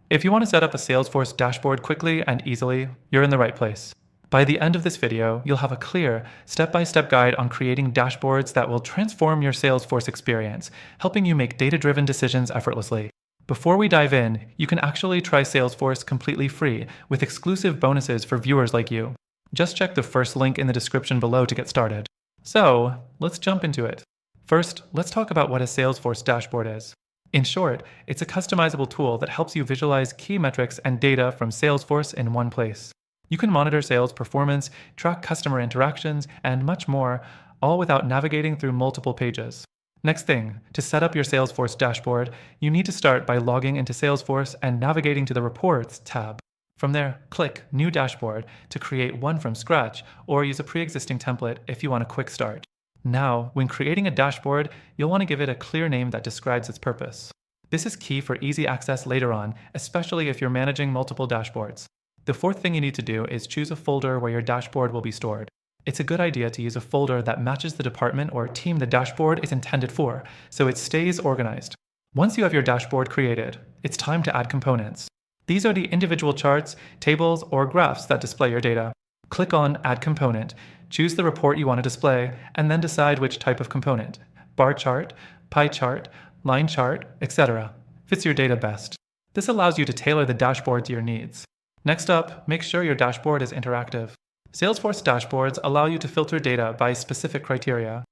If you want to set up a Salesforce dashboard quickly and easily, you're in the right place. By the end of this video, you'll have a clear, step-by-step guide on creating dashboards that will transform your Salesforce experience, helping you make data-driven decisions effortlessly. Before we dive in, you can actually try Salesforce completely free with exclusive bonuses for viewers like you. Just check the first link in the description below to get started. So, let's jump into it. First, let's talk about what a Salesforce dashboard is. In short, it's a customizable tool that helps you visualize key metrics and data from Salesforce in one place. You can monitor sales performance, track customer interactions, and much more, all without navigating through multiple pages. Next thing, to set up your Salesforce dashboard, you need to start by logging into Salesforce and navigating to the Reports tab. From there, click New Dashboard to create one from scratch, or use a pre-existing template if you want a quick start. Now, when creating a dashboard, you'll want to give it a clear name that describes its purpose. This is key for easy access later on, especially if you're managing multiple dashboards. The fourth thing you need to do is choose a folder where your dashboard will be stored. It's a good idea to use a folder that matches the department or team the dashboard is intended for, so it stays organized. Once you have your dashboard created, it's time to add components. These are the individual charts, tables, or graphs that display your data. Click on Add Component, choose the report you want to display, and then decide which type of component – bar chart, pie chart, line chart, etc. – fits your data best. This allows you to tailor the dashboard to your needs. Next up, make sure your dashboard is interactive. Salesforce dashboards allow you to filter data by specific criteria.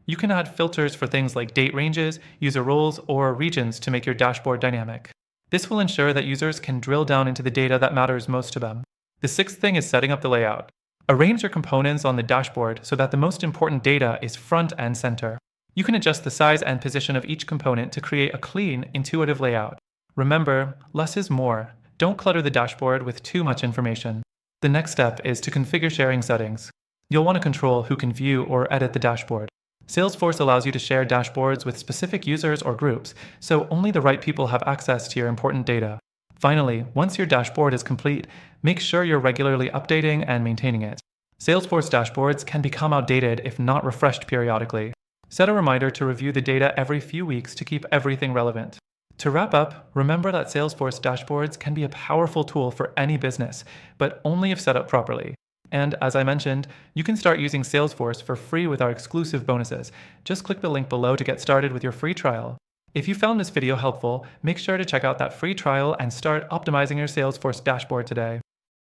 You can add filters for things like date ranges, user roles, or regions to make your dashboard dynamic. This will ensure that users can drill down into the data that matters most to them. The sixth thing is setting up the layout. Arrange your components on the dashboard so that the most important data is front and center. You can adjust the size and position of each component to create a clean, intuitive layout. Remember, less is more. Don't clutter the dashboard with too much information. The next step is to configure sharing settings. You'll want to control who can view or edit the dashboard. Salesforce allows you to share dashboards with specific users or groups, so only the right people have access to your important data. Finally, once your dashboard is complete, make sure you're regularly updating and maintaining it. Salesforce dashboards can become outdated if not refreshed periodically. Set a reminder to review the data every few weeks to keep everything relevant. To wrap up, remember that Salesforce dashboards can be a powerful tool for any business, but only if set up properly. And as I mentioned, you can start using Salesforce for free with our exclusive bonuses. Just click the link below to get started with your free trial. If you found this video helpful, make sure to check out that free trial and start optimizing your Salesforce dashboard today.